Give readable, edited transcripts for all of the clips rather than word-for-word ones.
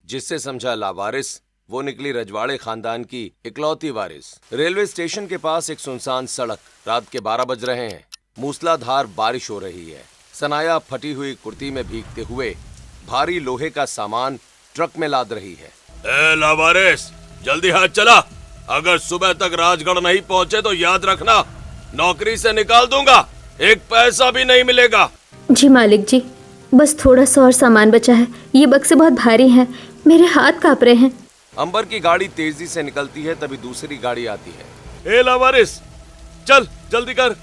जिससे समझा लावारिस, वो निकली रजवाड़े खानदान की इकलौती वारिस। रेलवे स्टेशन के पास एक सुनसान सड़क, रात के 12 बज रहे हैं। मूसलाधार बारिश हो रही है। सनाया फटी हुई कुर्ती में भीगते हुए भारी लोहे का सामान ट्रक में लाद रही है। ए लावारिस, जल्दी हाथ चला। अगर सुबह तक राजगढ़ नहीं पहुंचे तो याद रखना, नौकरी से निकाल दूंगा, एक पैसा भी नहीं मिलेगा। जी मालिक जी, बस थोड़ा सा और सामान बचा है। ये बक्से बहुत भारी हैं, मेरे हाथ कांप रहे हैं। अंबर की गाड़ी तेजी से निकलती है, तभी दूसरी गाड़ी आती है। ए लावारिस, चल जल्दी कर,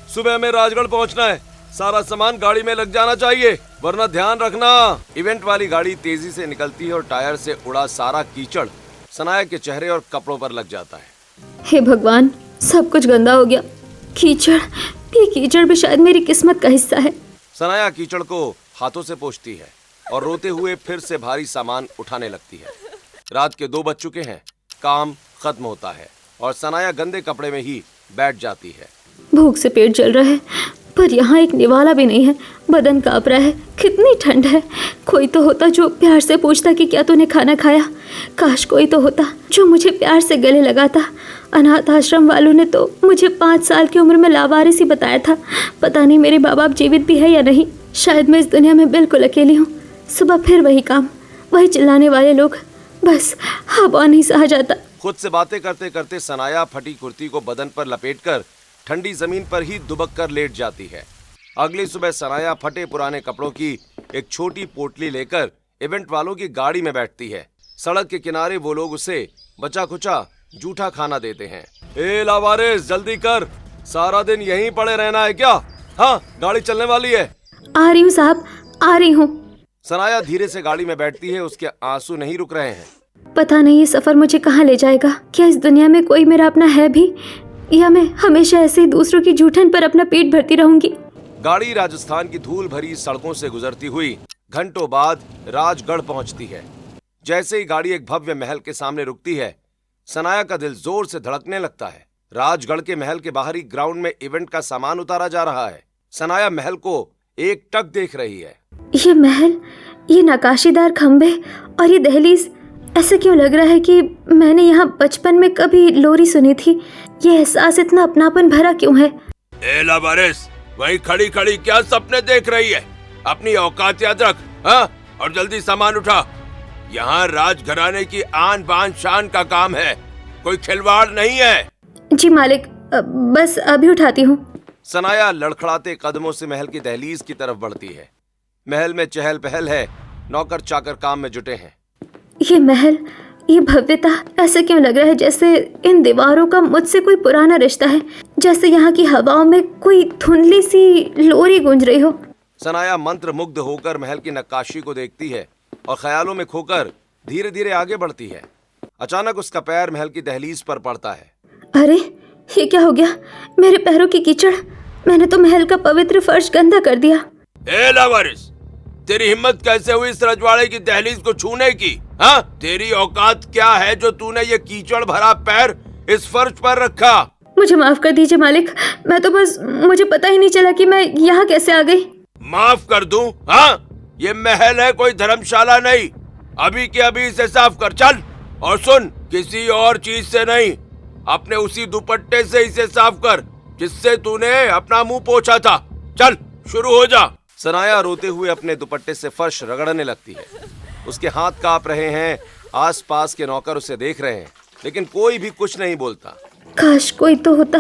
सुबह में राजगढ़ पहुंचना है। सारा सामान गाड़ी में लग जाना चाहिए, वरना ध्यान रखना। इवेंट वाली गाड़ी तेजी से निकलती है और टायर से उड़ा सारा कीचड़ सनाया के चेहरे और कपड़ों पर लग जाता है। हे भगवान, सब कुछ गंदा हो गया। कीचड़, ये कीचड़ भी शायद मेरी किस्मत का हिस्सा है। सनाया कीचड़ को हाथों से पोंछती है और रोते हुए फिर से भारी सामान उठाने लगती है। रात के 2 बज चुके हैं। काम खत्म होता है और सनाया गंदे कपड़े में ही बैठ जाती है। भूख से पेट जल रहा है, पर यहाँ एक निवाला भी नहीं है। बदन कांप रहा है, कितनी ठंड है। कोई तो होता जो प्यार से पूछता कि क्या तूने खाना खाया। काश कोई तो होता जो मुझे प्यार से गले लगाता। अनाथ आश्रम वालों ने तो मुझे 5 साल की उम्र में लावारिस ही बताया था। पता नहीं मेरे माँ बाप जीवित भी है या नहीं। शायद मैं इस दुनिया में बिल्कुल अकेली हूँ। सुबह फिर वही काम, वही चिल्लाने वाले लोग। बस हवा नहीं सहा जाता। खुद से बातें करते करते सनाया फटी कुर्ती को बदन पर लपेटकर ठंडी जमीन पर ही दुबक कर लेट जाती है। अगली सुबह सनाया फटे पुराने कपड़ों की एक छोटी पोटली लेकर इवेंट वालों की गाड़ी में बैठती है। सड़क के किनारे वो लोग उसे बचा खुचा जूठा खाना देते हैं। ए लावारिस, जल्दी कर, सारा दिन यहीं पड़े रहना है क्या? हाँ, गाड़ी चलने वाली है। आ रही हूँ साहब, आ रही हूँ। सनाया धीरे से गाड़ी में बैठती है। उसके आंसू नहीं रुक रहे हैं। पता नहीं ये सफर मुझे कहाँ ले जाएगा। क्या इस दुनिया में कोई मेरा अपना है भी, या मैं हमेशा ऐसे ही दूसरों की जूठन पर अपना पेट भरती रहूंगी। गाड़ी राजस्थान की धूल भरी सड़कों से गुजरती हुई घंटों बाद राजगढ़ पहुंचती है। जैसे ही गाड़ी एक भव्य महल के सामने रुकती है, सनाया का दिल जोर से धड़कने लगता है। राजगढ़ के महल के बाहरी ग्राउंड में इवेंट का सामान उतारा जा रहा है। सनाया महल को एक टक देख रही है। ये महल, ये नक्काशीदार खंबे और ये दहलीज, ऐसे क्यों लग रहा है कि मैंने यहाँ बचपन में कभी लोरी सुनी थी। ये एहसास इतना अपनापन भरा क्यों है। ए लावारिस, वहीं खड़ी खड़ी क्या सपने देख रही है? अपनी औकात याद रख, हाँ? और जल्दी सामान उठा। यहाँ राजघराने की आन बान शान का काम है, कोई खिलवाड़ नहीं है। जी मालिक, बस अभी उठाती हूँ। सनाया लड़खड़ाते कदमों से महल की दहलीज की तरफ बढ़ती है। महल में चहल पहल है। नौकर चाकर काम में जुटे हैं। ये महल, ये भव्यता, ऐसे क्यों लग रहा है जैसे इन दीवारों का मुझसे कोई पुराना रिश्ता है। जैसे यहाँ की हवाओं में कोई धुंधली सी लोरी गूंज रही हो। सनाया मंत्र मुग्ध होकर महल की नक्काशी को देखती है और ख्यालों में खोकर धीरे धीरे आगे बढ़ती है। अचानक उसका पैर महल की दहलीज पर पड़ता है। अरे, ये क्या हो गया? मेरे पैरों की कीचड़, मैंने तो महल का पवित्र फर्श गंदा कर दिया। ए लावारिस, तेरी हिम्मत कैसे हुई इस रजवाड़े की दहलीज को छूने की? हाँ, तेरी औकात क्या है जो तूने ये कीचड़ भरा पैर इस फर्श पर रखा? मुझे माफ कर दीजिए मालिक, मैं तो बस, मुझे पता ही नहीं चला कि मैं यहाँ कैसे आ गई। माफ कर दूं? हाँ, ये महल है, कोई धर्मशाला नहीं। अभी के अभी इसे साफ कर, चल। और सुन, किसी और चीज से नहीं, अपने उसी दुपट्टे से इसे साफ कर जिससे तूने अपना मुंह पोंछा था। चल, शुरू हो जा। सनाया रोते हुए अपने दुपट्टे से फर्श रगड़ने लगती है। उसके हाथ कांप रहे हैं। आसपास के नौकर उसे देख रहे हैं, लेकिन कोई भी कुछ नहीं बोलता। काश कोई तो होता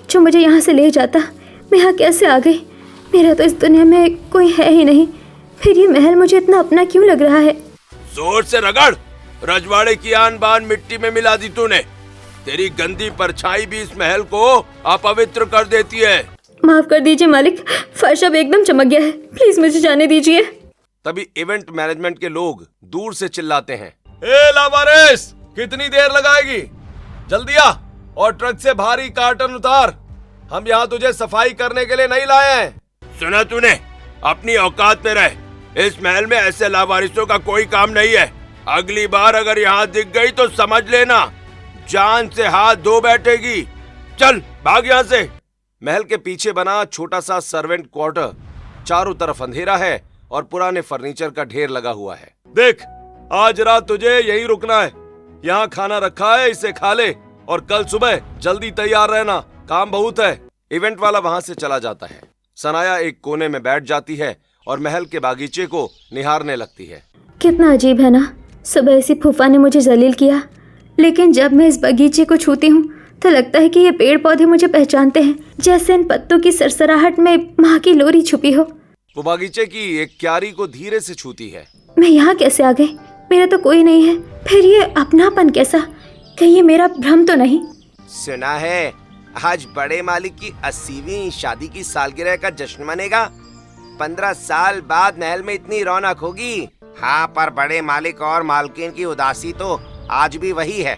जो मुझे यहाँ से ले जाता। मैं यहाँ कैसे आ गई? मेरा तो इस दुनिया में कोई है ही नहीं। फिर ये महल मुझे इतना अपना क्यों लग रहा है? जोर से रगड़, रजवाड़े की आन बान मिट्टी में मिला दी तूने। तेरी गंदी परछाई भी इस महल को अपवित्र कर देती है। माफ कर दीजिए मालिक, फर्श अब एकदम चमक गया है, प्लीज मुझे जाने दीजिए। तभी इवेंट मैनेजमेंट के लोग दूर से चिल्लाते हैं। ए लावारिस, कितनी देर लगाएगी? जल्दी आ और ट्रक से भारी कार्टन उतार। हम यहाँ तुझे सफाई करने के लिए नहीं लाए हैं। सुना तूने? अपनी औकात में रह। इस महल में ऐसे लावारिसों का कोई काम नहीं है। अगली बार अगर यहाँ दिख गई तो समझ लेना, जान से हाथ धो बैठेगी। चल भाग यहाँ से। महल के पीछे बना छोटा सा सर्वेंट क्वार्टर, चारों तरफ अंधेरा है और पुराने फर्नीचर का ढेर लगा हुआ है। देख, आज रात तुझे यहीं रुकना है। यहाँ खाना रखा है, इसे खा ले और कल सुबह जल्दी तैयार रहना, काम बहुत है। इवेंट वाला वहां से चला जाता है। सनाया एक कोने में बैठ जाती है और महल के बागीचे को निहारने लगती है। कितना अजीब है ना, सुबह इसी फूफा ने मुझे जलील किया, लेकिन जब मैं इस बगीचे को छूती हूँ तो लगता है कि ये पेड़ पौधे मुझे पहचानते हैं, जैसे इन पत्तों की सरसराहट में माँ की लोरी छुपी हो। वो बागीचे की एक क्यारी को धीरे से छूती है। मैं यहाँ कैसे आ गई? मेरा तो कोई नहीं है, फिर ये अपनापन कैसा? कहीं ये मेरा भ्रम तो नहीं? सुना है आज बड़े मालिक की 80वीं शादी की सालगिरह का जश्न मनेगा। 15 साल बाद महल में इतनी रौनक होगी। हाँ, पर बड़े मालिक और मालकिन की उदासी तो आज भी वही है।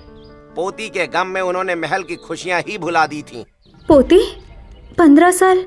पोती के गम में उन्होंने महल की खुशियां ही भुला दी थी। पोती? 15 साल?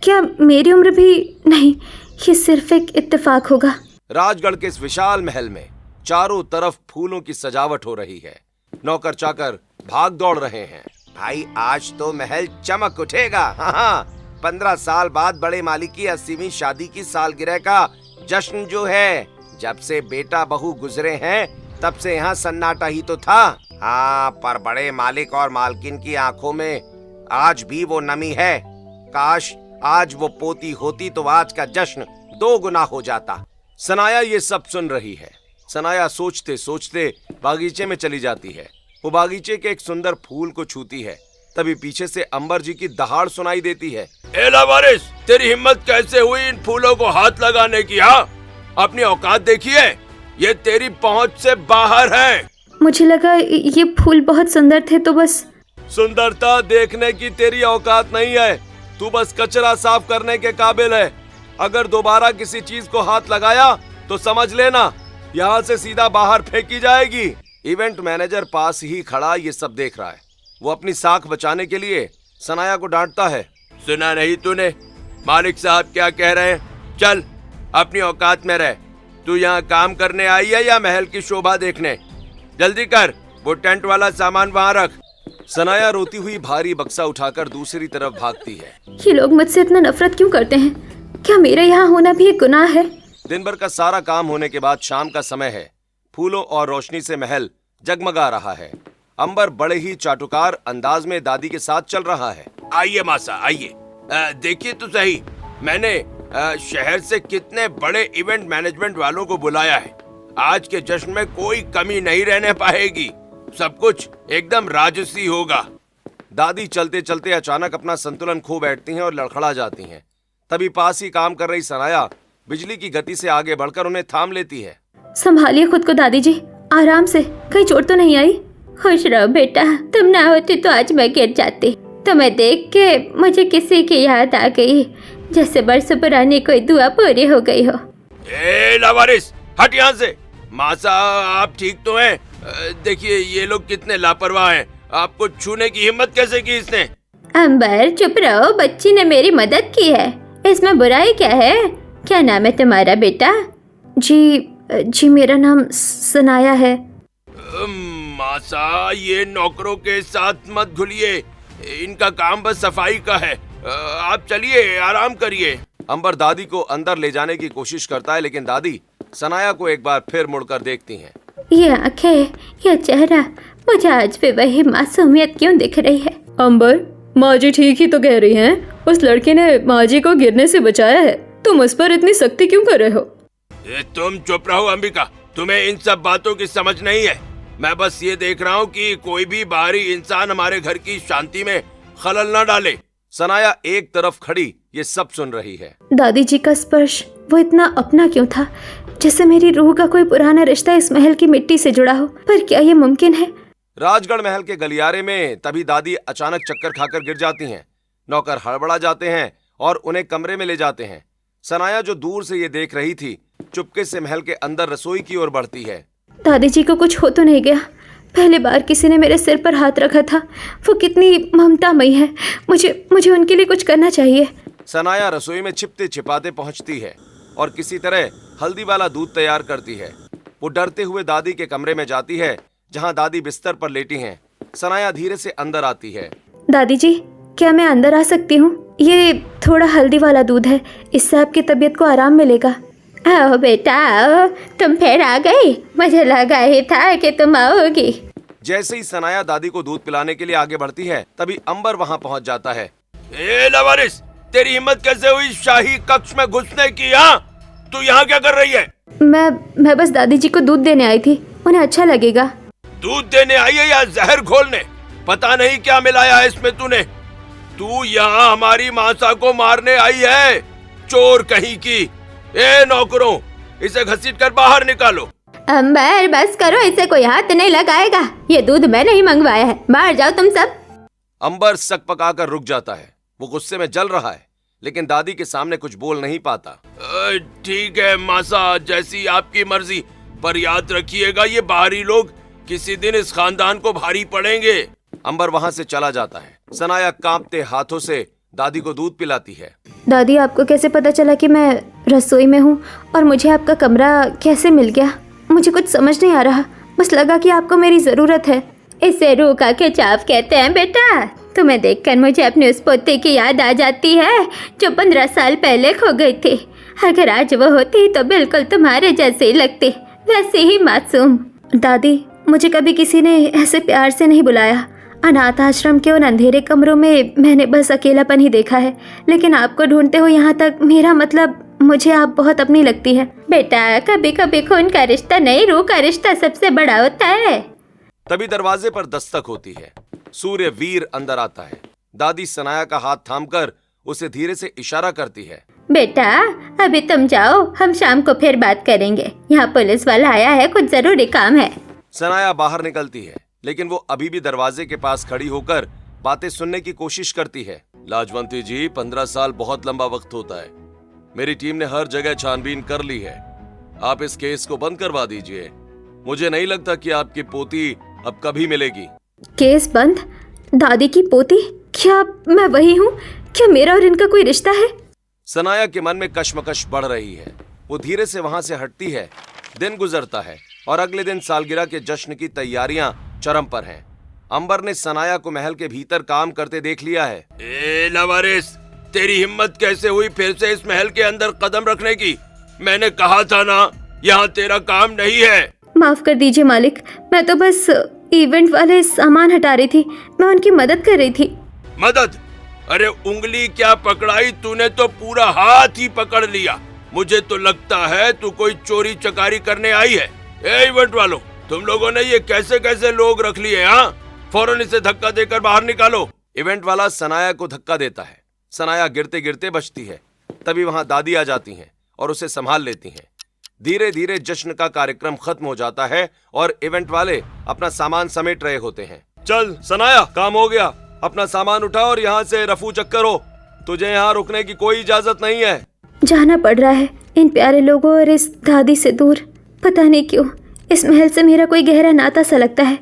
क्या मेरी उम्र भी नहीं? ये सिर्फ एक इत्तेफाक होगा। राजगढ़ के इस विशाल महल में चारों तरफ फूलों की सजावट हो रही है। नौकर चाकर भाग दौड़ रहे हैं। भाई आज तो महल चमक उठेगा। हाँ, 15 साल बाद बड़े मालिक की 80वीं शादी की सालगिरह का जश्न जो है, जब से बेटा बहू गुजरे हैं तब से यहाँ सन्नाटा ही तो था। हाँ, पर बड़े मालिक और मालकिन की आंखों में आज भी वो नमी है। काश आज वो पोती होती तो आज का जश्न 2 गुना हो जाता। सनाया ये सब सुन रही है। सनाया सोचते सोचते बागीचे में चली जाती है। वो बागीचे के एक सुंदर फूल को छूती है, तभी पीछे से अंबर जी की दहाड़ सुनाई देती है। ए लावारिस, तेरी हिम्मत कैसे हुई इन फूलों को हाथ लगाने की? हाँ, अपनी औकात देखिए, ये तेरी पहुंच से बाहर है। मुझे लगा ये फूल बहुत सुंदर थे तो बस। सुंदरता देखने की तेरी औकात नहीं है, तू बस कचरा साफ करने के काबिल है। अगर दोबारा किसी चीज को हाथ लगाया तो समझ लेना यहाँ से सीधा बाहर फेंकी जाएगी। इवेंट मैनेजर पास ही खड़ा ये सब देख रहा है। वो अपनी साख बचाने के लिए सनाया को डांटता है। सुना नहीं तूने मालिक साहब क्या कह रहे हैं? चल अपनी औकात में रह। तू यहाँ काम करने आई है या महल की शोभा देखने? जल्दी कर, वो टेंट वाला सामान वहाँ रख। सनाया रोती हुई भारी बक्सा उठाकर दूसरी तरफ भागती है। ये लोग मुझसे इतना नफरत क्यों करते हैं? क्या मेरे यहाँ होना भी एक गुनाह है? दिन भर का सारा काम होने के बाद शाम का समय है। फूलों और रोशनी से महल जगमगा रहा है। अंबर बड़े ही चाटुकार अंदाज में दादी के साथ चल रहा है। आइए मासा, आइए, देखिए तो सही, मैंने शहर से कितने बड़े इवेंट मैनेजमेंट वालों को बुलाया है। आज के जश्न में कोई कमी नहीं रहने पाएगी, सब कुछ एकदम राजसी होगा। दादी चलते चलते अचानक अपना संतुलन खो बैठती हैं और लड़खड़ा जाती हैं। तभी पास ही काम कर रही सनाया बिजली की गति से आगे बढ़कर उन्हें थाम लेती है। संभालिए खुद को दादी जी, आराम से, कहीं चोट तो नहीं आई? खुश रहो बेटा, तुम ना होती तो आज मैं गिर जाती। तुम्हें देख के मुझे किसी की याद आ गई, जैसे बरसों पुरानी कोई दुआ पूरी हो गई हो। ए लावारिस, हट यहाँ से। मासा, आप ठीक तो हैं? देखिए ये लोग कितने लापरवाह हैं, आपको छूने की हिम्मत कैसे की इसने? अंबर चुप रहो, बच्ची ने मेरी मदद की है, इसमें बुराई क्या है? क्या नाम है तुम्हारा बेटा? जी मेरा नाम सनाया है। मासा, ये नौकरों के साथ मत घुलिए, इनका काम बस सफाई का है। आप चलिए, आराम करिए। अंबर दादी को अंदर ले जाने की कोशिश करता है, लेकिन दादी सनाया को एक बार फिर मुड़कर देखती हैं। ये आंखें, ये चेहरा, मुझे आज भी वही मासूमियत क्यों दिख रही है? अंबर, माँ जी ठीक ही तो कह रही हैं। उस लड़के ने माँ जी को गिरने से बचाया है, तुम उस पर इतनी सख्ती क्यों कर रहे हो? तुम चुप रहो अंबिका, तुम्हें इन सब बातों की समझ नहीं है। मैं बस ये देख रहा हूँ कि कोई भी बाहरी इंसान हमारे घर की शांति में खलल न डाले। सनाया एक तरफ खड़ी ये सब सुन रही है। दादी जी का स्पर्श, वो इतना अपना क्यों था, जैसे मेरी रूह का कोई पुराना रिश्ता इस महल की मिट्टी से जुड़ा हो। पर क्या ये मुमकिन है? राजगढ़ महल के गलियारे में तभी दादी अचानक चक्कर खाकर गिर जाती हैं। नौकर हड़बड़ा जाते हैं और उन्हें कमरे में ले जाते हैं। सनाया जो दूर से ये देख रही थी, चुपके से महल के अंदर रसोई की ओर बढ़ती है। दादी जी को कुछ हो तो नहीं गया? पहली बार किसी ने मेरे सिर पर हाथ रखा था, वो कितनी ममतामयी है। मुझे उनके लिए कुछ करना चाहिए। सनाया रसोई में छिपते छिपाते पहुंचती है और किसी तरह हल्दी वाला दूध तैयार करती है। वो डरते हुए दादी के कमरे में जाती है, जहां दादी बिस्तर पर लेटी हैं। सनाया धीरे से अंदर आती है। दादी जी, क्या मैं अंदर आ सकती हूँ? ये थोड़ा हल्दी वाला दूध है, इससे आपकी तबीयत को आराम मिलेगा। आओ बेटा आओ, तुम फिर आ गई। मुझे लगा ही था कि तुम आओगी। जैसे ही सनाया दादी को दूध पिलाने के लिए आगे बढ़ती है, तभी अंबर वहाँ पहुँच जाता है। ए लावारिस, तेरी हिम्मत कैसे हुई शाही कक्ष में घुसने की? तू यहाँ क्या कर रही है? मैं बस दादी जी को दूध देने आई थी, उन्हें अच्छा लगेगा। दूध देने आई है या जहर घोलने? पता नहीं क्या मिलाया है इसमें तूने। तू यहाँ हमारी मासा को मारने आई है, चोर कहीं की। ए नौकरों, इसे घसीटकर बाहर निकालो। अंबर बस करो, इसे कोई हाथ नहीं लगाएगा। ये दूध मैंने ही मंगवाया है, बाहर जाओ तुम सब। अंबर सक पकाकर रुक जाता है। वो गुस्से में जल रहा है, लेकिन दादी के सामने कुछ बोल नहीं पाता। ठीक है मासा, जैसी आपकी मर्जी, पर याद रखिएगा ये बाहरी लोग किसी दिन इस खानदान को भारी पड़ेंगे। अंबर वहाँ से चला जाता है। सनाया कांपते हाथों से दादी को दूध पिलाती है। दादी, आपको कैसे पता चला कि मैं रसोई में हूँ, और मुझे आपका कमरा कैसे मिल गया? मुझे कुछ समझ नहीं आ रहा, बस लगा कि आपको मेरी ज़रूरत है। इसे रूह का खिंचाव कहते हैं बेटा। तुम्हें देखकर मुझे अपने उस पोते की याद आ जाती है जो 15 साल पहले खो गई थी। अगर आज वो होती तो बिल्कुल तुम्हारे जैसे ही लगती, वैसे ही मासूम। दादी, मुझे कभी किसी ने ऐसे प्यार से नहीं बुलाया। अनाथ आश्रम के उन अंधेरे कमरों में मैंने बस अकेलापन ही देखा है, लेकिन आपको ढूंढते हो यहाँ तक, मेरा मतलब मुझे आप बहुत अपनी लगती है। बेटा, कभी कभी खून का रिश्ता नहीं, रूह का रिश्ता सबसे बड़ा होता है। तभी दरवाजे पर दस्तक होती है। सूर्य वीर अंदर आता है। दादी सनाया का हाथ थामकर उसे धीरे से इशारा करती है। बेटा, अभी तुम जाओ, हम शाम को फिर बात करेंगे। यहाँ पुलिस वाला आया है, कुछ जरूरी काम है। सनाया बाहर निकलती है, लेकिन वो अभी भी दरवाजे के पास खड़ी होकर बातें सुनने की कोशिश करती है। लाजवंती जी, 15 साल बहुत लंबा वक्त होता है। मेरी टीम ने हर जगह छानबीन कर ली है। आप इस केस को बंद करवा दीजिए। मुझे नहीं लगता कि आपकी पोती अब कभी मिलेगी। केस बंद? दादी की पोती? क्या मैं वही हूँ? क्या मेरा और इनका कोई रिश्ता है? सनाया के मन में कश्मकश बढ़ रही है। वो धीरे से वहां से हटती है। दिन गुजरता है और अगले दिन सालगिरह के जश्न की तैयारियां चरम पर हैं। अंबर ने सनाया को महल के भीतर काम करते देख लिया है। ए लावारिस, तेरी हिम्मत कैसे हुई फिर से इस महल के अंदर कदम रखने की? मैंने कहा था ना, यहाँ तेरा काम नहीं है। माफ कर दीजिए मालिक, मैं तो बस इवेंट वाले सामान हटा रही थी, मैं उनकी मदद कर रही थी। मदद? अरे उंगली क्या पकड़ाई तूने, तो पूरा हाथ ही पकड़ लिया। मुझे तो लगता है तू कोई चोरी चकारी करने आई है। ए इवेंट वालों, तुम लोगों ने ये कैसे कैसे लोग रख लिए? हाँ, फौरन इसे धक्का देकर बाहर निकालो। इवेंट वाला सनाया को धक्का देता है। सनाया गिरते गिरते बचती है। तभी वहां दादी आ जाती हैं और उसे संभाल लेती हैं। धीरे धीरे जश्न का कार्यक्रम खत्म हो जाता है और इवेंट वाले अपना सामान समेट रहे होते हैं। चल सनाया, काम हो गया। अपना सामान उठा और यहाँ से रफू चक्कर हो। तुझे यहाँ रुकने की कोई इजाजत नहीं है। जाना पड़ रहा है इन प्यारे लोगों और इस दादी से दूर। पता नहीं क्यों इस महल से मेरा कोई गहरा नाता सा लगता है।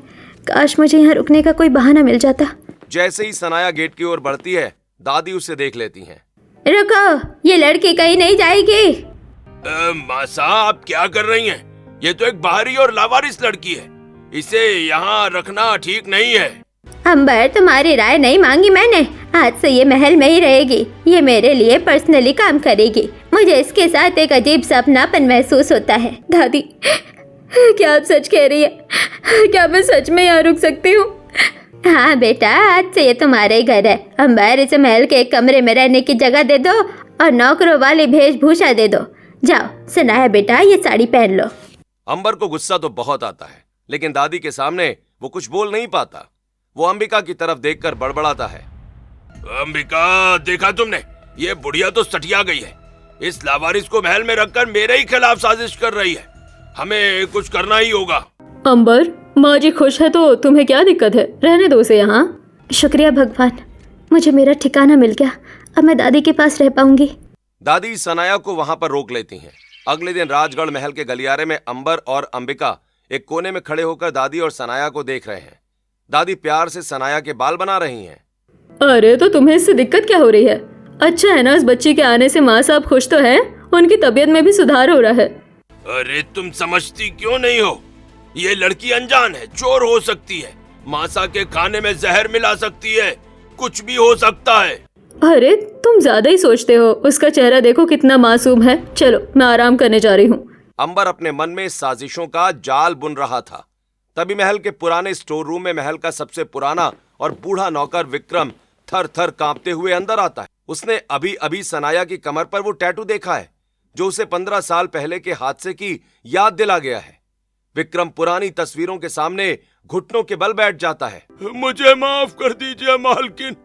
काश मुझे यहाँ रुकने का कोई बहाना मिल जाता। जैसे ही सनाया गेट की ओर बढ़ती है, दादी उसे देख लेती हैं। रुको, ये लड़की कहीं नहीं जाएगी। मासा, आप क्या कर रही हैं? ये तो एक बाहरी और लावारिस लड़की है। इसे यहाँ रखना ठीक नहीं है। अंबर, तुम्हारी राय नहीं मांगी मैंने। आज से ये महल में ही रहेगी। ये मेरे लिए पर्सनली काम करेगी। मुझे इसके साथ एक अजीब सा अपनापन महसूस होता है। दादी, क्या आप सच कह रही है? क्या मैं सच में यहाँ रुक सकती हूँ? हाँ बेटा, आज से ये तुम्हारा ही घर है। अंबर, इसे महल के एक कमरे में रहने की जगह दे दो और नौकरों वाली वेशभूषा दे दो। जाओ सनाया बेटा, ये साड़ी पहन लो। अंबर को गुस्सा तो बहुत आता है, लेकिन दादी के सामने वो कुछ बोल नहीं पाता। वो अंबिका की तरफ देखकर बड़बड़ाता है। अंबिका, देखा तुमने? ये बुढ़िया तो सटिया गई है। इस लावारिस को महल में रखकर मेरे ही खिलाफ साजिश कर रही है। हमें कुछ करना ही होगा। अंबर, माँ जी खुश है तो तुम्हें क्या दिक्कत है? रहने दो उसे यहाँ। शुक्रिया भगवान, मुझे मेरा ठिकाना मिल गया। अब मैं दादी के पास रह पाऊंगी। दादी सनाया को वहां पर रोक लेती हैं। अगले दिन राजगढ़ महल के गलियारे में अंबर और अंबिका एक कोने में खड़े होकर दादी और सनाया को देख रहे हैं। दादी प्यार से सनाया के बाल बना रही हैं। अरे तो तुम्हें इससे दिक्कत क्या हो रही है? अच्छा है ना, इस बच्ची के आने से माँ साहब खुश तो हैं, उनकी तबीयत में भी सुधार हो रहा है। अरे तुम समझती क्यों नहीं हो? ये लड़की अनजान है, चोर हो सकती है, मासा के खाने में जहर मिला सकती है, कुछ भी हो सकता है। अरे तुम ज्यादा ही सोचते हो, उसका चेहरा देखो कितना मासूम है। चलो मैं आराम करने जा रही हूँ। अंबर अपने मन में साजिशों का जाल बुन रहा था। तभी महल के पुराने स्टोर रूम में महल का सबसे पुराना और बूढ़ा नौकर विक्रम थर थर कांपते हुए अंदर आता है। उसने अभी अभी सनाया की कमर पर वो टैटू देखा है जो उसे 15 साल पहले के हादसे की याद दिला गया है। विक्रम पुरानी तस्वीरों के सामने घुटनों के बल बैठ जाता है। मुझे माफ कर दीजिए मालकिन,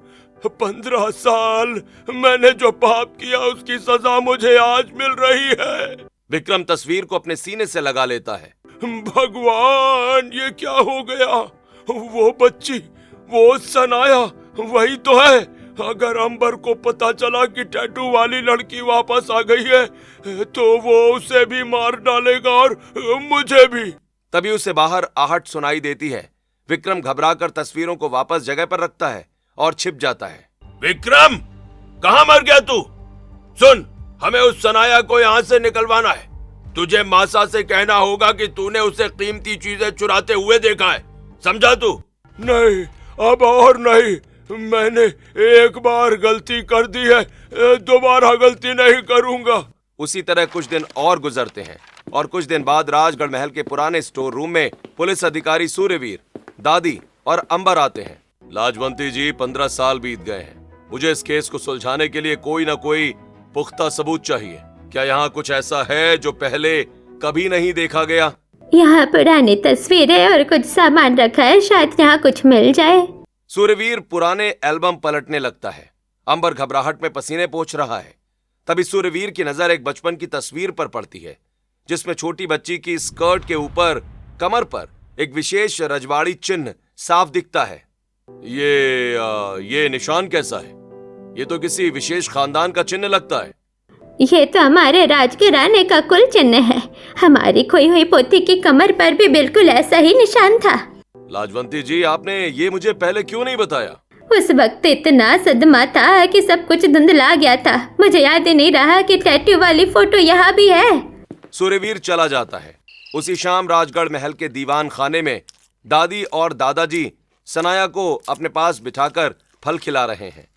15 साल मैंने जो पाप किया उसकी सजा मुझे आज मिल रही है। विक्रम तस्वीर को अपने सीने से लगा लेता है। भगवान, ये क्या हो गया? वो बच्ची, वो सनाया वही तो है। अगर अंबर को पता चला कि टैटू वाली लड़की वापस आ गई है तो वो उसे भी मार डालेगा और मुझे भी। तभी उसे बाहर आहट सुनाई देती है। विक्रम घबराकर तस्वीरों को वापस जगह पर रखता है और छिप जाता है। विक्रम, कहाँ मर गया तू? सुन, हमें उस सनाया को यहाँ से निकलवाना है। तुझे मासा से कहना होगा कि तूने उसे कीमती चीजें चुराते हुए देखा है, समझा तू? नहीं, अब और नहीं। मैंने एक बार गलती कर दी है, दोबारा गलती नहीं करूंगा। उसी तरह कुछ दिन और गुजरते हैं और कुछ दिन बाद राजगढ़ महल के पुराने स्टोर रूम में पुलिस अधिकारी सूर्यवीर, दादी और अंबर आते हैं। लाजवंती जी, 15 साल बीत गए हैं। मुझे इस केस को सुलझाने के लिए कोई ना कोई पुख्ता सबूत चाहिए। क्या यहाँ कुछ ऐसा है जो पहले कभी नहीं देखा गया? यहाँ पुरानी तस्वीरें और कुछ सामान रखा है, शायद यहाँ कुछ मिल जाए। सूर्यवीर पुराने एल्बम पलटने लगता है। अंबर घबराहट में पसीने पोंछ रहा है। तभी सूर्यवीर की नजर एक बचपन की तस्वीर पर पड़ती है जिसमें छोटी बच्ची की स्कर्ट के ऊपर कमर पर एक विशेष रजवाड़ी चिन्ह साफ दिखता है। ये निशान कैसा है? ये तो किसी विशेष खानदान का चिन्ह लगता है। ये तो हमारे राजघराने का कुल चिन्ह है। हमारी खोई हुई पोती की कमर पर भी बिल्कुल ऐसा ही निशान था। लाजवंती जी, आपने ये मुझे पहले क्यों नहीं बताया? उस वक्त इतना सदमा था कि सब कुछ धुंधला गया था। मुझे याद ही नहीं रहा कि टैटू वाली फोटो यहाँ भी है। सूर्यवीर चला जाता है। उसी शाम राजगढ़ महल के दीवान खाने में दादी और दादाजी सनाया को अपने पास बिठाकर फल खिला रहे हैं।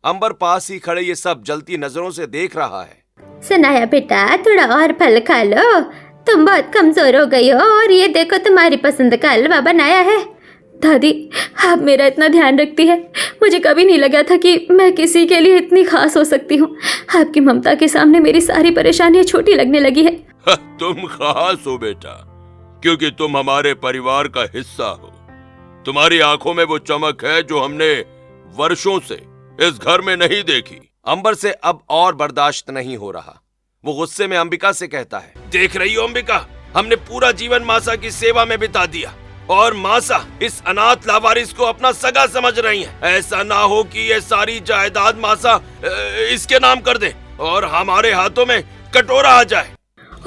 अंबर पास ही खड़े ये सब जलती नजरों से देख रहा है। सनाया बेटा, थोड़ा और फल खा लो, तुम बहुत कमजोर हो गई हो और ये देखो तुम्हारी पसंद का हलवा बनाया है। दादी, आप मेरा इतना ध्यान रखती है। मुझे कभी नहीं लगा था कि मैं किसी के लिए इतनी खास हो सकती हूँ। आपकी ममता के सामने मेरी सारी परेशानियाँ छोटी लगने लगी है। तुम खास हो बेटा, क्योंकि तुम हमारे परिवार का हिस्सा हो। तुम्हारी आंखों में वो चमक है जो हमने वर्षों से इस घर में नहीं देखी। अंबर से अब और बर्दाश्त नहीं हो रहा। वो गुस्से में अंबिका से कहता है, देख रही हो अंबिका, हमने पूरा जीवन मासा की सेवा में बिता दिया और मासा इस अनाथ लावारिस को अपना सगा समझ रही है। ऐसा ना हो कि ये सारी जायदाद मासा इसके नाम कर दे और हमारे हाथों में कटोरा आ जाए।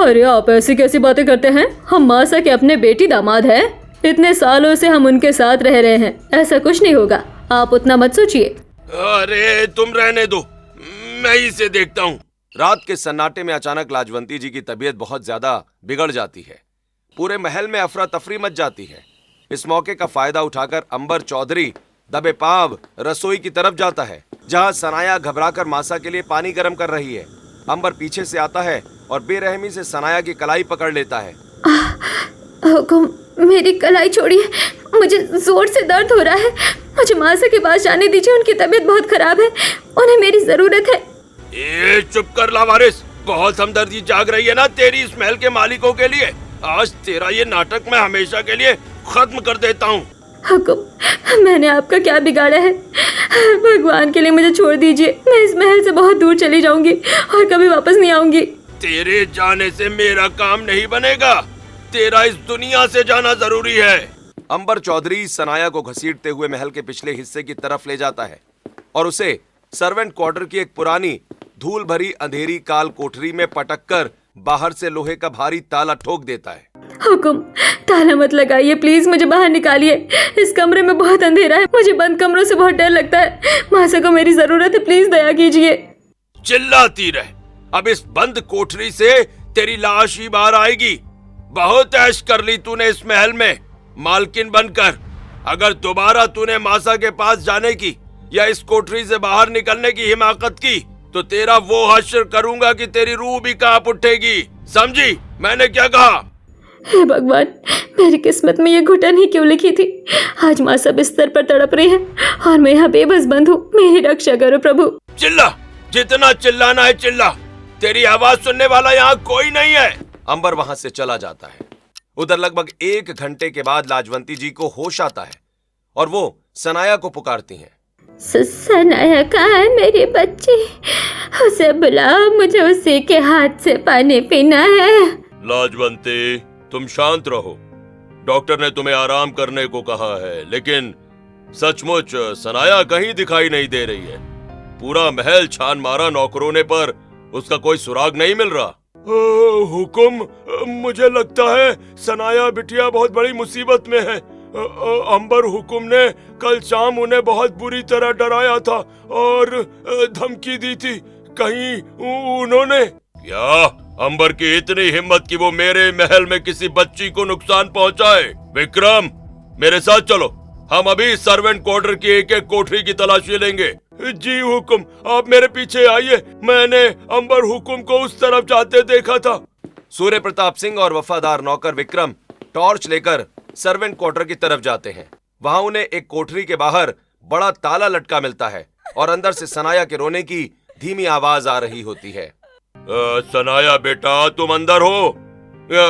अरे आप ऐसी कैसी बातें करते हैं? हम मासा के अपने बेटी दामाद हैं। इतने सालों से हम उनके साथ रह रहे हैं, ऐसा कुछ नहीं होगा। आप उतना मत सोचिए। अरे तुम रहने दो, मैं इसे देखता हूँ। रात के सन्नाटे में अचानक लाजवंती जी की तबीयत बहुत ज्यादा बिगड़ जाती है। पूरे महल में अफरा तफरी मच जाती है। इस मौके का फायदा उठाकर अंबर चौधरी दबे पाव रसोई की तरफ जाता है जहां सनाया घबराकर मासा के लिए पानी गर्म कर रही है। अंबर पीछे से आता है और बेरहमी से सनाया की कलाई पकड़ लेता है। हुकुम, मेरी कलाई छोड़िए, मुझे जोर से दर्द हो रहा है। मुझे मासा के पास जाने दीजिए, उनकी तबीयत बहुत खराब है, उन्हें मेरी जरूरत है। ए, चुप कर लावारिस, बहुत हमदर्दी जाग रही है ना तेरी इस महल के मालिकों के लिए। आज तेरा ये नाटक मैं हमेशा के लिए खत्म कर देता हूँ। हुकुम, मैंने आपका क्या बिगाड़ा है? भगवान के लिए मुझे छोड़ दीजिए। मैं इस महल से बहुत दूर चली जाऊंगी और कभी वापस नहीं आऊंगी। तेरे जाने से मेरा काम नहीं बनेगा, तेरा इस दुनिया से जाना जरूरी है। अंबर चौधरी सनाया को घसीटते हुए महल के पिछले हिस्से की तरफ ले जाता है और उसे सर्वेंट क्वार्टर की एक पुरानी धूल भरी अंधेरी काल कोठरी में पटककर बाहर से लोहे का भारी ताला ठोक देता है। हुकुम, ताला मत लगाइए प्लीज, मुझे बाहर निकालिए। इस कमरे में बहुत अंधेरा है, मुझे बंद कमरों से बहुत डर लगता है। मासा को मेरी जरूरत है, प्लीज दया कीजिए। चिल्लाती रह, अब इस बंद कोठरी से तेरी लाश ही बाहर आएगी। बहुत ऐश कर ली तूने इस महल में मालकिन बनकर। अगर दोबारा तूने मासा के पास जाने की या इस कोठरी से बाहर निकलने की हिमाकत की तो तेरा वो हश्र करूंगा कि तेरी रूह भी कांप उठेगी। समझी मैंने क्या कहा? हे भगवान, मेरी किस्मत में ये घुटन ही क्यों लिखी थी। आज माँ सब बिस्तर पर तड़प रही है और मैं यहाँ बेबस बंद हूँ। मेरी रक्षा करो प्रभु। चिल्ला, जितना चिल्लाना है चिल्ला, तेरी आवाज सुनने वाला यहाँ कोई नहीं है। अंबर वहां से चला जाता है। उधर लगभग 1 घंटे के बाद लाजवंती जी को होश आता है और वो सनाया को पुकारती हैं। सनाया कहाँ है मेरी बच्ची? उसे बुलाओ, मुझे उसी के हाथ से पानी पीना है। लाजवंती, तुम शांत रहो। डॉक्टर ने तुम्हें आराम करने को कहा है, लेकिन सचमुच सनाया कहीं दिखाई नहीं दे रही है। पूरा महल छान मारा नौकरों ने, पर उसका कोई सुराग नहीं मिल रहा। हुकुम, मुझे लगता है सनाया बिटिया बहुत बड़ी मुसीबत में है। अंबर हुकुम ने कल शाम उन्हें बहुत बुरी तरह डराया था और धमकी दी थी। कहीं उन्होंने क्या? अंबर की इतनी हिम्मत कि वो मेरे महल में किसी बच्ची को नुकसान पहुंचाए। विक्रम, मेरे साथ चलो, हम अभी सर्वेंट क्वार्टर की एक एक कोठरी की तलाशी लेंगे। जी हुकुम, आप मेरे पीछे आइए। मैंने अंबर हुकुम को उस तरफ जाते देखा था। सूर्य प्रताप सिंह और वफादार नौकर विक्रम टॉर्च लेकर सर्वेंट क्वार्टर की तरफ जाते हैं। वहां उन्हें एक कोठरी के बाहर बड़ा ताला लटका मिलता है और अंदर से सनाया के रोने की धीमी आवाज आ रही होती है। सनाया बेटा, तुम अंदर हो?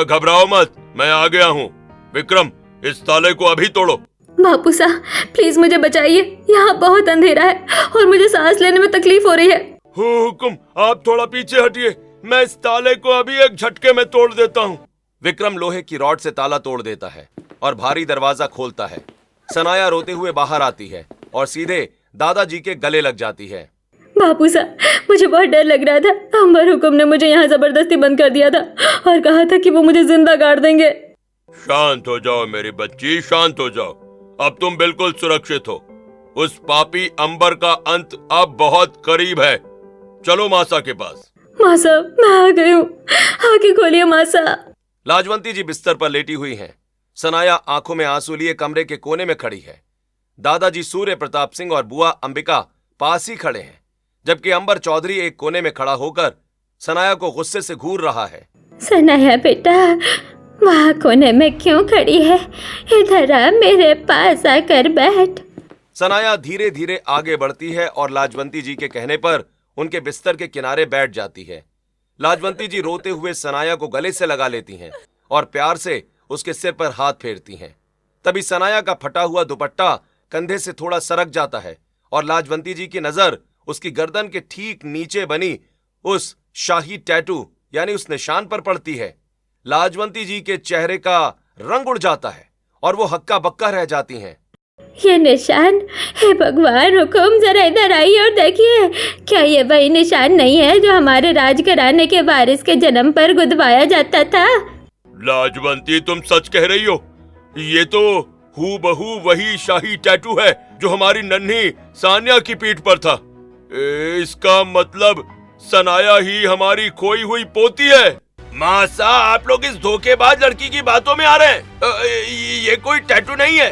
घबराओ मत, मैं आ गया हूँ। विक्रम, इस ताले को अभी तोड़ो। बापू साहब, प्लीज मुझे बचाइए। यहाँ बहुत अंधेरा है और मुझे सांस लेने में तकलीफ हो रही है। हुकुम, आप थोड़ा पीछे हटिए, मैं इस ताले को अभी एक झटके में तोड़ देता हूँ। विक्रम लोहे की रॉड से ताला तोड़ देता है और भारी दरवाजा खोलता है। सनाया रोते हुए बाहर आती है और सीधे दादाजी के गले लग जाती है। बापू साहब, मुझे बहुत डर लग रहा था। अंबर हुकुम ने मुझे यहाँ जबरदस्ती बंद कर दिया था और कहा था कि वो मुझे जिंदा गाड़ देंगे। शांत हो जाओ मेरी बच्ची, शांत हो जाओ। अब तुम बिल्कुल सुरक्षित हो। उस पापी अंबर का अंत अब बहुत करीब है। चलो मासा के पास। माँ साहब, मैं आ गई हूँ, आंखें खोलिए माँ साहब। लाजवंती जी बिस्तर पर लेटी हुई हैं। सनाया आंखों में आंसू लिए कमरे के कोने में खड़ी है। दादाजी सूर्य प्रताप सिंह और बुआ अंबिका पास ही खड़े हैं, जबकि अंबर चौधरी एक कोने में खड़ा होकर सनाया को गुस्से से घूर रहा है। सनाया बेटा, वहाँ कोने में क्यों खड़ी है? इधर आ, मेरे पास आकर बैठ। सनाया धीरे धीरे आगे बढ़ती है और लाजवंती जी के कहने पर उनके बिस्तर के किनारे बैठ जाती है। लाजवंती जी रोते हुए सनाया को गले से लगा लेती हैं और प्यार से उसके सिर पर हाथ फेरती हैं। तभी सनाया का फटा हुआ दुपट्टा कंधे से थोड़ा सरक जाता है और लाजवंती जी की नजर उसकी गर्दन के ठीक नीचे बनी उस शाही टैटू यानी उस निशान पर पड़ती है। लाजवंती जी के चेहरे का रंग उड़ जाता है और वो हक्का बक्का रह जाती हैं। ये निशान? हे भगवान, हुकुम, जरा इधर आइए और देखिए, क्या ये वही निशान नहीं है जो हमारे राजघराने के वारिस के जन्म पर गुदवाया जाता था? लाजवंती, तुम सच कह रही हो। ये तो हूबहू वही शाही टैटू है जो हमारी नन्ही सानिया की पीठ पर था। इसका मतलब सनाया ही हमारी खोई हुई पोती है। मासा, आप लोग इस धोखेबाज लड़की की बातों में आ रहे हैं। ये कोई टैटू नहीं है,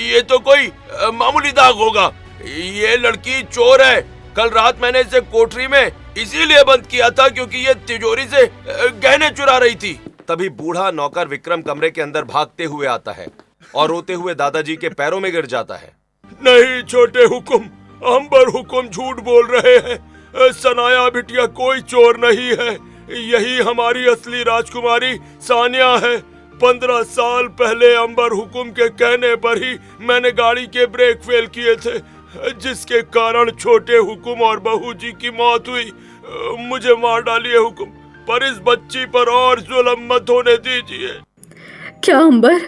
ये तो कोई मामूली दाग होगा। ये लड़की चोर है। कल रात मैंने इसे कोठरी में इसीलिए बंद किया था क्योंकि ये तिजोरी से गहने चुरा रही थी। तभी बूढ़ा नौकर विक्रम कमरे के अंदर भागते हुए आता है और रोते हुए दादाजी के पैरों में गिर जाता है। नहीं छोटे हुकुम, अंबर हुकुम झूठ बोल रहे हैं। सनाया बिटिया कोई चोर नहीं है। यही हमारी असली राजकुमारी सानिया है। 15 साल पहले अंबर हुकुम के कहने पर ही मैंने गाड़ी के ब्रेक फेल किए थे, जिसके कारण छोटे हुकुम और बहू जी की मौत हुई। मुझे मार डालिए हुकुम, पर इस बच्ची पर और जुल्म मत होने दीजिए। क्या अंबर,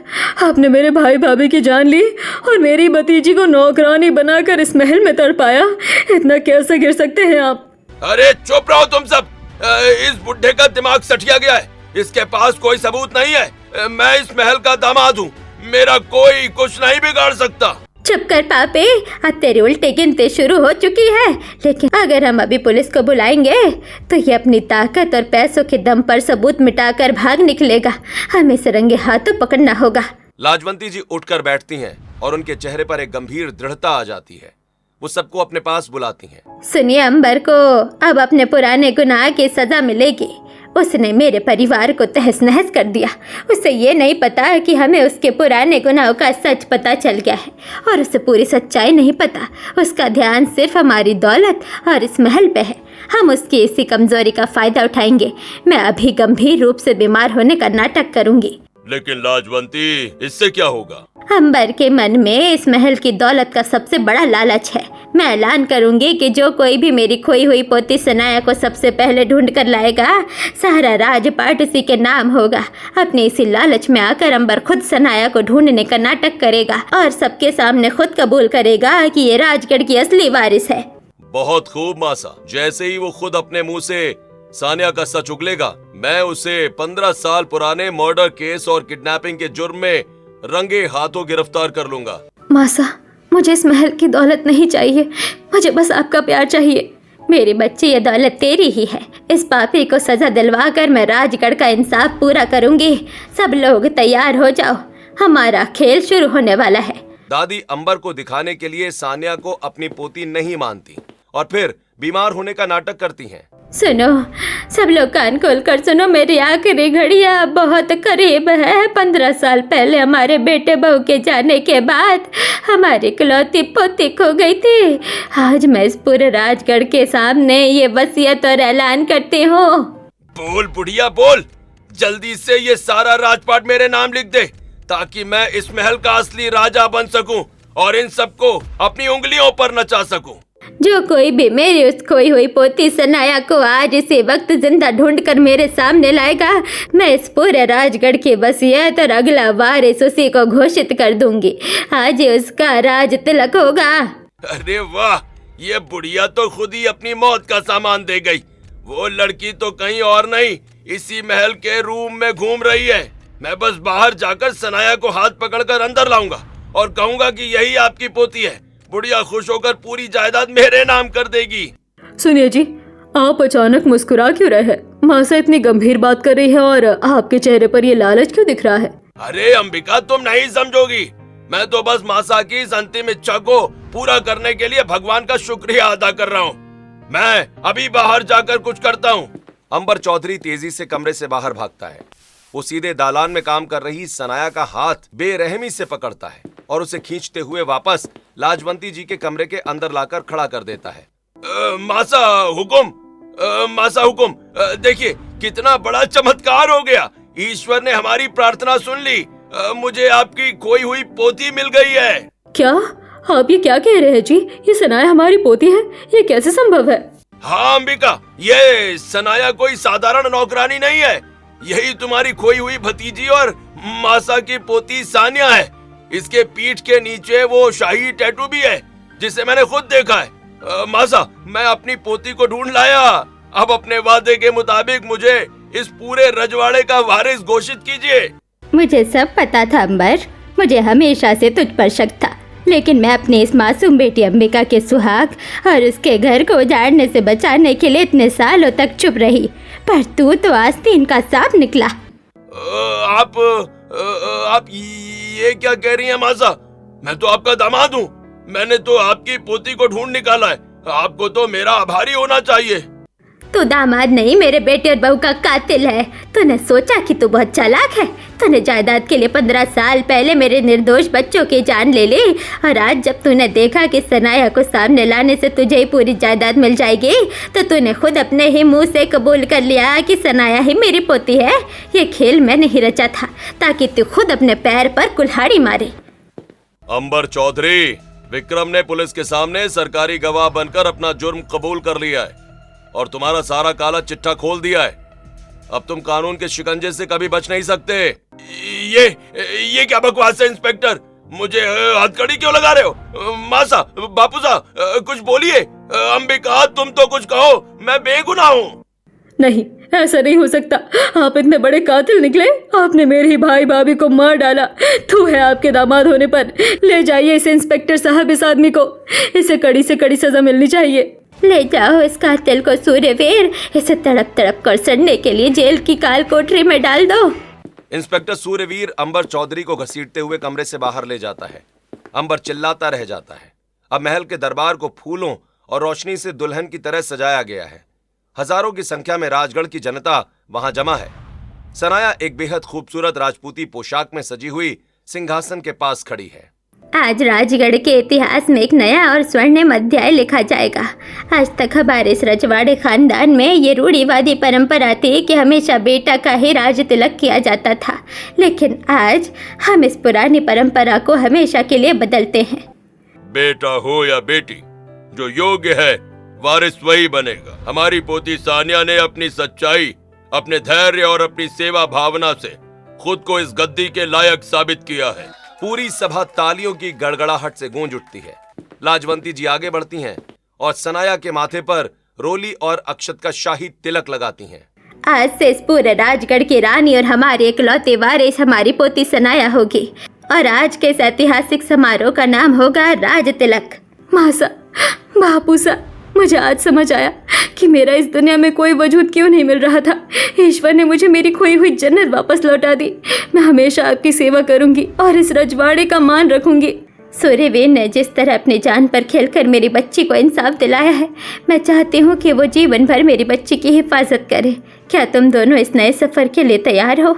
आपने मेरे भाई भाभी की जान ली और मेरी भतीजी को नौकरानी बनाकर इस महल में तड़पाया? इतना कैसे गिर सकते हैं आप? अरे चुप रहो तुम सब। इस बुढ़े का दिमाग सठिया गया है। इसके पास कोई सबूत नहीं है। मैं इस महल का दामाद हूँ, मेरा कोई कुछ नहीं बिगाड़ सकता। चुप कर पापे, अब तेरी उल्टी गिनती शुरू हो चुकी है। लेकिन अगर हम अभी पुलिस को बुलाएंगे तो ये अपनी ताकत और पैसों के दम पर सबूत मिटाकर भाग निकलेगा। हमें इसे रंगे हाथों पकड़ना होगा। लाजवंती जी उठकर बैठती हैं और उनके चेहरे पर एक गंभीर दृढ़ता आ जाती है। वो सबको अपने पास बुलाती हैं। सुनिए, अंबर को अब अपने पुराने गुनाह की सजा मिलेगी। उसने मेरे परिवार को तहस नहस कर दिया। उसे ये नहीं पता कि हमें उसके पुराने गुनाहों का सच पता चल गया है और उसे पूरी सच्चाई नहीं पता। उसका ध्यान सिर्फ हमारी दौलत और इस महल पे है। हम उसकी इसी कमजोरी का फायदा उठाएंगे। मैं अभी गंभीर रूप से बीमार होने का नाटक करूंगी। लेकिन लाजवंती, इससे क्या होगा? अंबर के मन में इस महल की दौलत का सबसे बड़ा लालच है। मैं ऐलान करूंगी कि जो कोई भी मेरी खोई हुई पोती सनाया को सबसे पहले ढूंढ कर लाएगा, सारा राजपाट उसी के नाम होगा। अपने इसी लालच में आकर अंबर खुद सनाया को ढूंढने का नाटक करेगा और सबके सामने खुद कबूल करेगा कि ये राजगढ़ की असली वारिस है। बहुत खूब मासा। जैसे ही वो खुद अपने मुंह से सानिया का सच उगलेगा, मैं उसे 15 साल पुराने मर्डर केस और किडनैपिंग के जुर्म में रंगे हाथों गिरफ्तार कर लूंगा। मासा, मुझे इस महल की दौलत नहीं चाहिए, मुझे बस आपका प्यार चाहिए। मेरे बच्चे, ये दौलत तेरी ही है। इस पापी को सजा दिलवा कर मैं राजगढ़ का इंसाफ पूरा करूंगी। सब लोग तैयार हो जाओ, हमारा खेल शुरू होने वाला है। दादी अंबर को दिखाने के लिए सानिया को अपनी पोती नहीं मानती और फिर बीमार होने का नाटक करती हैं। सुनो, सब लोग कान खोल कर सुनो, मेरी आखिरी घड़ी अब बहुत करीब है। 15 साल पहले हमारे बेटे बहू के जाने के बाद हमारी इकलौती पोती खो गई थी। आज मैं इस पूरे राजगढ़ के सामने ये वसीयत और ऐलान करती हूँ। बोल बुढ़िया बोल, जल्दी से ये सारा राजपाट मेरे नाम लिख दे ताकि मैं इस महल का असली राजा बन सकूं और इन सबको अपनी उंगलियों पर नचा सकूं। जो कोई भी मेरी उस खोई हुई पोती सनाया को आज इसी वक्त जिंदा ढूंढकर मेरे सामने लाएगा, मैं इस पूरे राजगढ़ की वसीयत और अगला वारिस उसी को घोषित कर दूंगी। आज ही उसका राज तिलक होगा। अरे वाह, ये बुढ़िया तो खुद ही अपनी मौत का सामान दे गई। वो लड़की तो कहीं और नहीं, इसी महल के रूम में घूम रही है। मैं बस बाहर जाकर सनाया को हाथ पकड़कर अंदर लाऊंगा और कहूंगा कि यही आपकी पोती है। बुढ़िया खुश होकर पूरी जायदाद मेरे नाम कर देगी। सुनिए जी, आप अचानक मुस्कुरा क्यों रहे हैं? मासा इतनी गंभीर बात कर रही है और आपके चेहरे पर ये लालच क्यों दिख रहा है? अरे अंबिका, तुम नहीं समझोगी। मैं तो बस मासा की इस अंतिम इच्छा को पूरा करने के लिए भगवान का शुक्रिया अदा कर रहा हूँ। मैं अभी बाहर जाकर कुछ करता हूँ। अंबर चौधरी तेजी से कमरे से बाहर भागता है। वो सीधे दालान में काम कर रही सनाया का हाथ बेरहमी से पकड़ता है और उसे खींचते हुए वापस लाजवंती जी के कमरे के अंदर लाकर खड़ा कर देता है। मासा हुकुम, देखिए कितना बड़ा चमत्कार हो गया। ईश्वर ने हमारी प्रार्थना सुन ली। मुझे आपकी खोई हुई पोती मिल गई है। क्या आप ये क्या कह रहे हैं जी? ये सनाया हमारी पोती है, ये कैसे संभव है? हाँ अंबिका, ये सनाया कोई साधारण नौकरानी नहीं है। यही तुम्हारी खोई हुई भतीजी और मासा की पोती सानिया है। इसके पीठ के नीचे वो शाही टैटू भी है जिसे मैंने खुद देखा है। मासा, मैं अपनी पोती को ढूंढ लाया। अब अपने वादे के मुताबिक मुझे इस पूरे रजवाड़े का वारिस घोषित कीजिए। मुझे सब पता था अंबर, मुझे हमेशा से तुझ पर शक था, लेकिन मैं अपनी इस मासूम बेटी अंबिका के सुहाग और उसके घर को उजाड़ने से बचाने के लिए इतने सालों तक चुप रही, पर तू तो आस्तीन का सांप निकला। आप ये क्या कह रही हैं मासा? मैं तो आपका दामाद हूँ। मैंने तो आपकी पोती को ढूंढ निकाला है। आपको तो मेरा आभारी होना चाहिए। तू दामाद नहीं, मेरे बेटे और बहू का कातिल है। तूने सोचा कि तू बहुत चालाक है। तूने जायदाद के लिए 15 साल पहले मेरे निर्दोष बच्चों की जान ले ली और आज जब तूने देखा कि सनाया को सामने लाने से तुझे ही पूरी जायदाद मिल जाएगी, तो तूने खुद अपने ही मुंह से कबूल कर लिया कि सनाया ही मेरी पोती है। ये खेल मैंने ही रचा था ताकि तू खुद अपने पैर पर कुल्हाड़ी मारे। अंबर चौधरी, विक्रम ने पुलिस के सामने सरकारी गवाह बनकर अपना जुर्म कबूल कर लिया है और तुम्हारा सारा काला चिट्ठा खोल दिया है। अब तुम कानून के शिकंजे से कभी बच नहीं सकते। ये क्या बकवास है इंस्पेक्टर? मुझे हथकड़ी क्यों लगा रहे हो? मासा, बापूसा, कुछ बोलिए। अंबिका, तुम तो कुछ कहो, मैं बेगुनाह हूँ। नहीं, ऐसा नहीं हो सकता। आप इतने बड़े कातिल निकले। आपने मेरे ही भाई भाभी को मार डाला। तू है आपके दामाद होने पर। ले जाइए इसे इंस्पेक्टर साहब, इस आदमी को। इसे कड़ी से कड़ी सजा मिलनी चाहिए। ले जाओ इस कातिल को सूर्यवीर। इसे तड़प तड़प कर सड़ने के लिए जेल की काल कोठरी में डाल दो। इंस्पेक्टर सूर्यवीर अंबर चौधरी को घसीटते हुए कमरे से बाहर ले जाता है। अंबर चिल्लाता रह जाता है। अब महल के दरबार को फूलों और रोशनी से दुल्हन की तरह सजाया गया है। हजारों की संख्या में राजगढ़ की जनता वहां जमा है। सनाया एक बेहद खूबसूरत राजपूती पोशाक में सजी हुई सिंहासन के पास खड़ी है। आज राजगढ़ के इतिहास में एक नया और स्वर्णिम अध्याय लिखा जाएगा। आज तक हमारे इस रजवाड़े खानदान में ये रूढ़िवादी परंपरा थी कि हमेशा बेटा का ही राज तिलक किया जाता था, लेकिन आज हम इस पुरानी परंपरा को हमेशा के लिए बदलते हैं। बेटा हो या बेटी, जो योग्य है वारिस वही बनेगा। हमारी पोती सानिया ने अपनी सच्चाई, अपने धैर्य और अपनी सेवा भावना से खुद को इस गद्दी के लायक साबित किया है। पूरी सभा तालियों की गड़गड़ाहट से गूंज उठती है। लाजवंती जी आगे बढ़ती हैं और सनाया के माथे पर रोली और अक्षत का शाही तिलक लगाती हैं। आज से इस पूरे राजगढ़ की रानी और हमारी इकलौती वारिस हमारी पोती सनाया होगी, और आज के इस ऐतिहासिक समारोह का नाम होगा राज तिलक। मासा, बापूसा, मुझे आज समझ आया कि मेरा इस दुनिया में कोई वजूद क्यों नहीं मिल रहा था। ईश्वर ने मुझे मेरी खोई हुई जन्नत वापस लौटा दी। मैं हमेशा आपकी सेवा करूंगी और इस रजवाड़े का मान रखूंगी। सूर्यवीर ने जिस तरह अपनी जान पर खेलकर मेरी बच्ची को इंसाफ दिलाया है, मैं चाहती हूँ कि वो जीवन भर मेरी बच्ची की हिफाजत करे। क्या तुम दोनों इस नए सफर के लिए तैयार हो?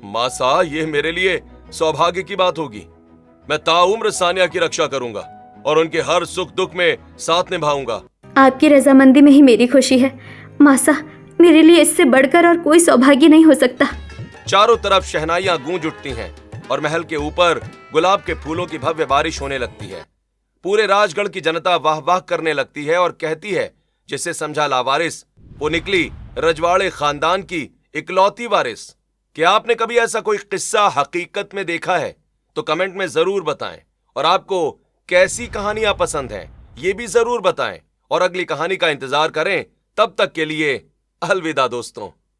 मासा, ये मेरे लिए सौभाग्य की बात होगी। मैं ताउम्र सानिया की रक्षा करूंगा और उनके हर सुख दुख में साथ निभाऊंगा। आपकी रजामंदी में ही मेरी खुशी है मासा। मेरे लिए इससे बढ़कर और कोई सौभाग्य नहीं हो सकता। चारों तरफ शहनाइयां गूंज उठती हैं और महल के ऊपर गुलाब के फूलों की भव्य बारिश होने लगती है। पूरे राजगढ़ की जनता वाह वाह करने लगती है और कहती है, जिसे समझा लावारिस, वो निकली रजवाड़े खानदान की इकलौती वारिस। क्या आपने कभी ऐसा कोई किस्सा हकीकत में देखा है? तो कमेंट में जरूर बताएं। और आपको कैसी कहानियां पसंद हैं ये भी जरूर बताएं। और अगली कहानी का इंतजार करें। तब तक के लिए अलविदा दोस्तों।